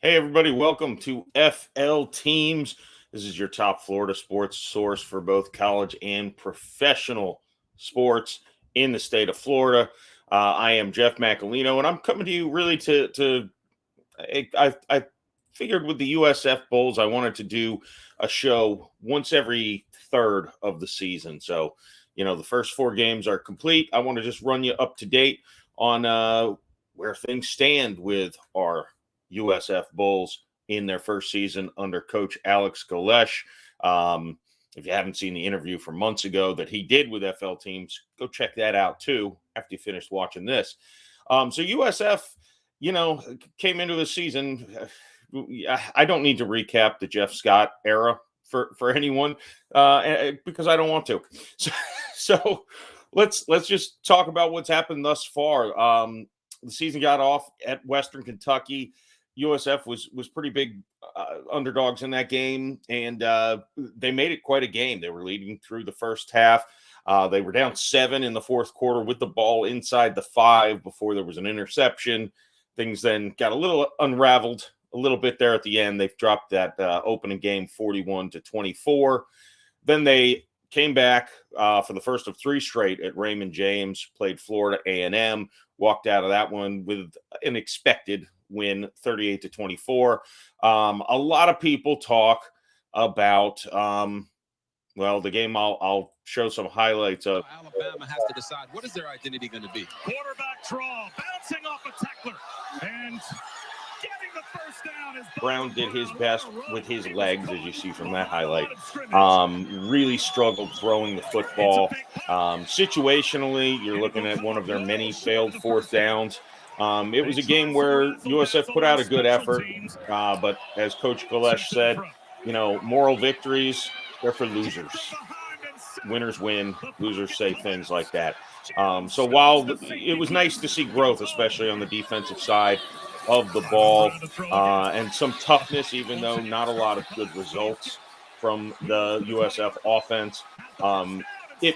Hey, everybody, welcome to FL Teams. This is your top Florida sports source for both college and professional sports in the state of Florida. I am Jeff Macolino, and I'm coming to you really I figured with the USF Bowls, I wanted to do a show once every third of the season. So, the first four games are complete. I want to just run you up to date on where things stand with our USF Bulls in their first season under Coach Alex Golesh. If you haven't seen the interview from months ago that he did with FL Teams, go check that out too after you finish watching this. So USF, came into the season. I don't need to recap the Jeff Scott era for anyone because I don't want to. So let's just talk about what's happened thus far. The season got off at Western Kentucky. USF was pretty big underdogs in that game, and they made it quite a game. They were leading through the first half. They were down 7 in the fourth quarter with the ball inside the 5 before there was an interception. Things then got a little unraveled a little bit there at the end. They've dropped that opening game 41-24. Then they came back for the first of 3 straight at Raymond James, played Florida A&M, walked out of that one with an expected win 38-24. A lot of people talk about the game I'll show some highlights of. Alabama has to decide what is their identity going to be. Quarterback draw, bouncing off a tackler, and getting the first down. Brown did his best with his legs, as you see from that highlight. Really struggled throwing the football. Situationally, you're looking at one of their many failed fourth downs. It was a game where USF put out a good effort, but as Coach Golesh said, moral victories, they're for losers. Winners win, losers say things like that. So while it was nice to see growth, especially on the defensive side of the ball, and some toughness, even though not a lot of good results from the USF offense, it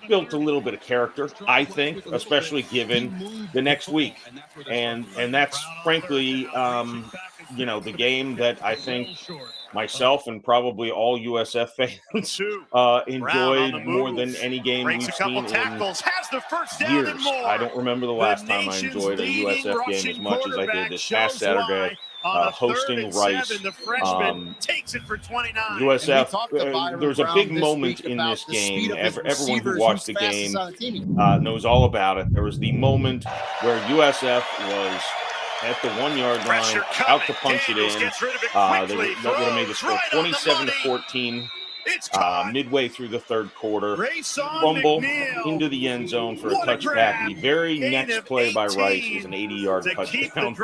built a little bit of character, I think, especially given the next week. And that's frankly, the game that I think myself and probably all USF fans enjoyed more than any game we've seen in years. I don't remember the last time I enjoyed a USF game as much as I did this past Saturday. Hosting Rice. USF, there's a big moment in this game. Everyone who watched the game knows all about it. There was the moment where USF was at the 1-yard line, out to punch it in. That would have made the score 27-14. Midway through the third quarter, fumble into the end zone for a touchback. The very next play by Rice is an 80-yard touchdown.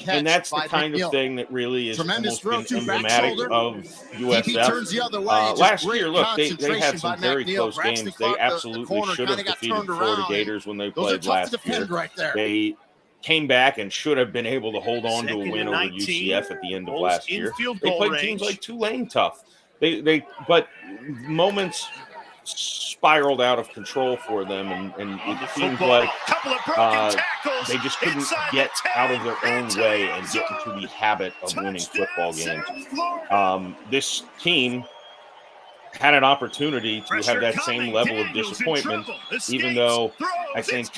And that's the kind of thing that really is almost been emblematic of USF. Last year, look, they had some very close games. They absolutely should have defeated the Florida Gators when they played last year. They came back and should have been able to hold on to a win over UCF at the end of last year. They played teams like Tulane tough. But moments spiraled out of control for them, and it seems like they just couldn't get out of their own way and get into the habit of winning football games. This team had an opportunity to have that same level of disappointment, even though I think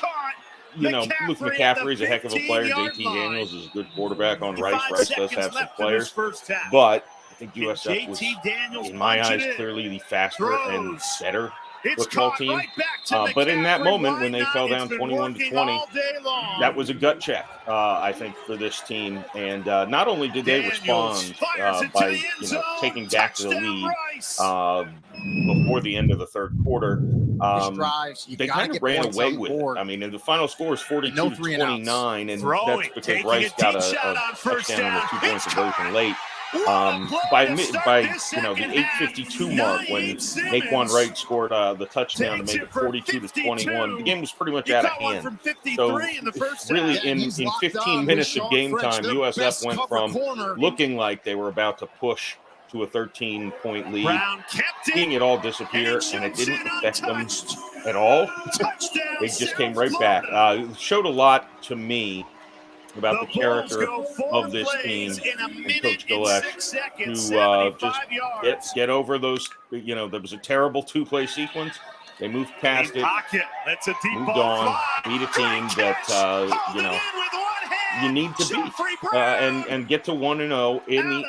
Luke McCaffrey's a heck of a player. JT Daniels is a good quarterback on Rice. Rice does have some players, but I think USF was, in my eyes, clearly the faster and better football team. But in that moment, when they fell down 21-20, that was a gut check, I think, for this team. And not only did they respond by taking back the lead before the end of the third quarter, they kind of ran away with it. I mean, the final score is 42-29, and that's because Rice got a touchdown on the 2-point conversion late. By the 8:52 mark, when Naquan Wright scored the touchdown to make it 42-21, the game was pretty much out of hand. So really, in 15 minutes of game time, USF went from looking like they were about to push to a 13-point lead, seeing it all disappear, and it didn't affect them at all. They just came right back. It showed a lot to me about the character of this team and Coach Golesh to just get over those. You know, there was a terrible two-play sequence. They moved past it, moved on, beat a team that you need to beat and get to 1-0 in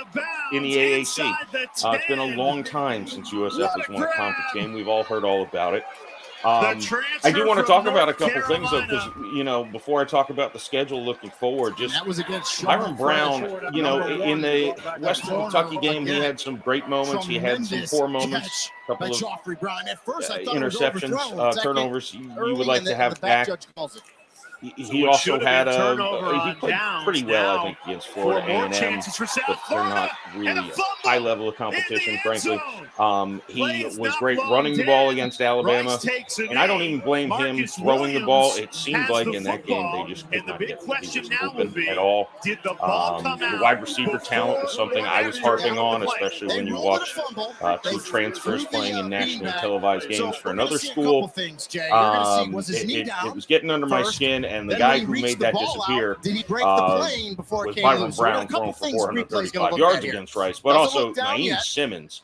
the AAC. It's been a long time since USF has won a conference game. We've all heard all about it. I do want to talk about a couple things, though, because, before I talk about the schedule looking forward, just Byrum Brown, in the Western Kentucky game, he had some great moments. He had some poor moments, a couple of interceptions, turnovers you would like to have back. He also had he played pretty well, I think, against Florida A&M, but they're not really a high level of competition, frankly. He was great running the ball against Alabama, and I don't even blame him throwing the ball. It seemed like in that game they just could not get open at all. The wide receiver talent was something I was harping on, especially when you watch two transfers playing in nationally televised games for another school. It was getting under my skin. And the guy who made that disappear was Byrum Brown, throwing for 435 yards against Rice, but also Naeem Simmons,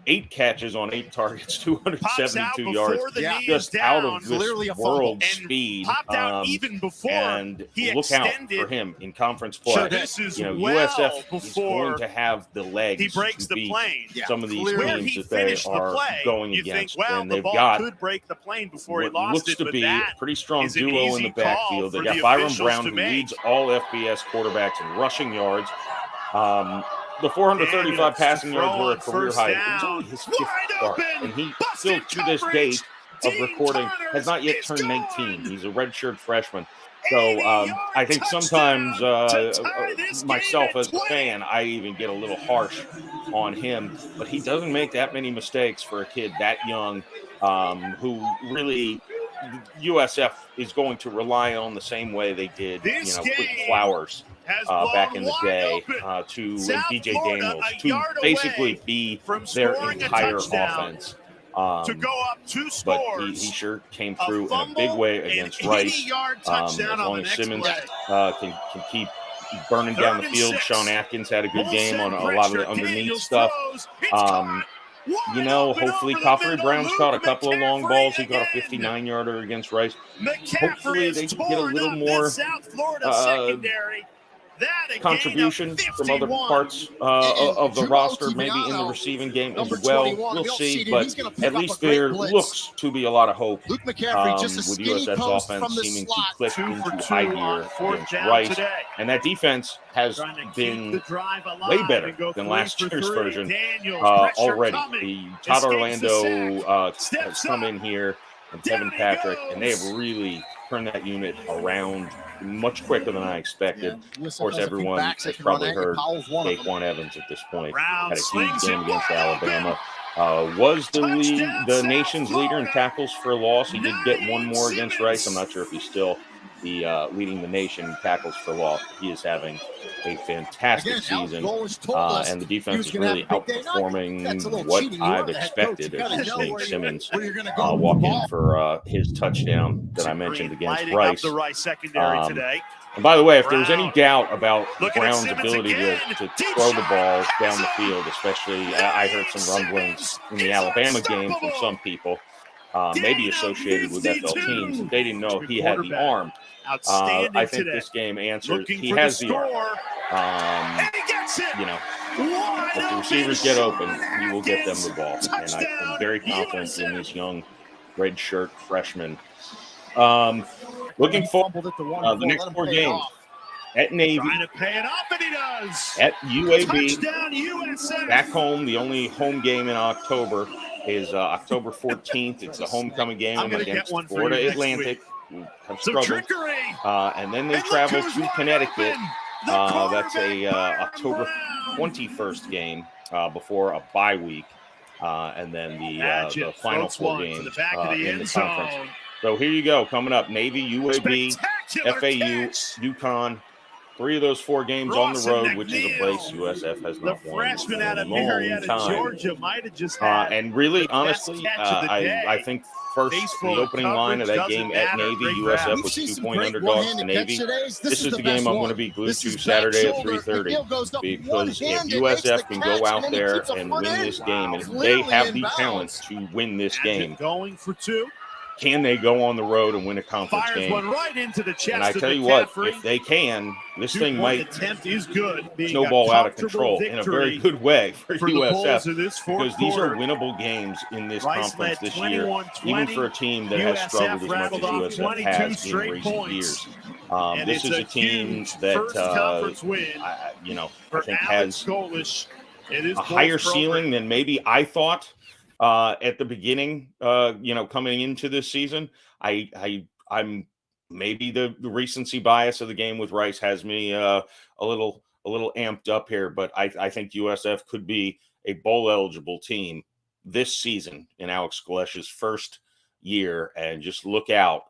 8 catches on 8 targets, 272 yards, just out of this world speed. And look out for him in conference play. USF is going to have the legs to beat some of these teams that they are going against. And they've got what looks to be a pretty strong duo in the backfield. They got Byrum Brown, who leads all FBS quarterbacks in rushing yards. The 435 passing yards were a career high. It was only his 5th start, and he still, to this date of recording, has not yet turned 19. He's a redshirt freshman. So I think sometimes myself as a fan, I even get a little harsh on him. But he doesn't make that many mistakes for a kid that young, who really USF is going to rely on the same way they did, Quentin Flowers back in the day, to DJ Daniels, to basically be their entire offense. But he sure came through in a big way against Rice. As long as Simmons can keep burning down the field. Sean Atkins had a good game on a lot of the underneath stuff. Hopefully Coffrey Brown's caught a couple of long balls. He got a 59-yarder against Rice. Hopefully they can get a little more contribution from other parts of the roster, maybe in the receiving game as well. We'll see, but at least there looks to be a lot of hope with USF's offense seeming to click into high gear against Rice. And that defense has been way better than last year's version already. The Todd Orlando has come in here, and Kevin Patrick, and they have really turned that unit around much quicker than I expected. Of course, everyone has probably heard Daquan Evans at this point had a huge game against Alabama. Was the nation's leader in tackles for loss. He did get one more against Rice. I'm not sure if he's still leading the nation in tackles for loss. He is having a fantastic season, and the defense is really outperforming what I've expected as Nate Simmons walk in for his touchdown that I mentioned against Rice. And by the way, if there was any doubt about Brown's ability to throw the ball down the field, especially I heard some rumblings in the Alabama game from some people, maybe associated with FL teams, that they didn't know he had the arm. I think this game answers he has the arm. If the receivers get open, he will get them the ball. And I'm very confident in this young redshirt freshman. Looking forward to the next 4 games. At Navy, at UAB, back home. The only home game in October is October 14th. It's the homecoming game against Florida Atlantic. We have struggled. And then they travel to Connecticut. That's a October 21st game before a bye week. And then the final 4 games in the conference. So here you go. Coming up, Navy, UAB, FAU, UConn. 3 of those 4 games on the road, which is a place USF has not won in a long time. And really, honestly, I think the opening line of that game at Navy. USF was 2-point underdogs to Navy. This is the game I'm going to be glued to Saturday at 3:30, because if USF can go out there and win this game, and they have the talent to win this game, going for two. Can they go on the road and win a conference game? Right into the chest. And I tell you what, if they can, this thing might snowball out of control in a very good way for USF, because these are winnable games in this conference this year, even for a team that has struggled as much as USF has in recent years. This is a team that, I think has a higher ceiling than maybe I thought. At the beginning, coming into this season, I'm maybe the recency bias of the game with Rice has me a little amped up here, but I think USF could be a bowl eligible team this season in Alex Golesh's first year, and just look out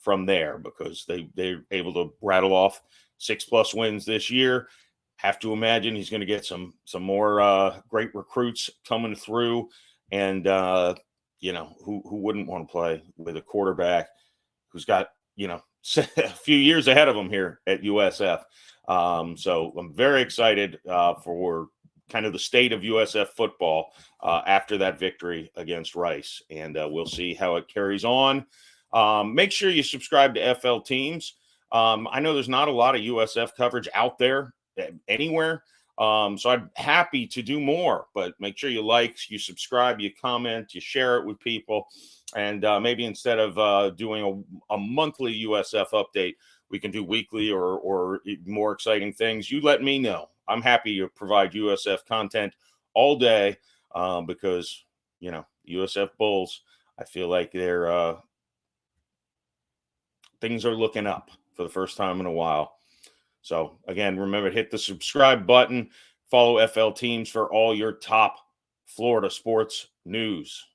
from there, because they're able to rattle off 6+ wins this year. Have to imagine he's going to get some more great recruits coming through, and who wouldn't want to play with a quarterback who's got a few years ahead of him here at USF. So I'm very excited for kind of the state of USF football after that victory against Rice, and we'll see how it carries on. Make sure you subscribe to FL Teams. I know there's not a lot of USF coverage out there anywhere, so I'm happy to do more, but make sure you like, you subscribe, you comment, you share it with people, and maybe instead of doing a monthly USF update, we can do weekly or more exciting things. You let me know. I'm happy to provide USF content all day, because USF Bulls, I feel like they're things are looking up for the first time in a while. So, again, remember, hit the subscribe button. Follow FL Teams for all your top Florida sports news.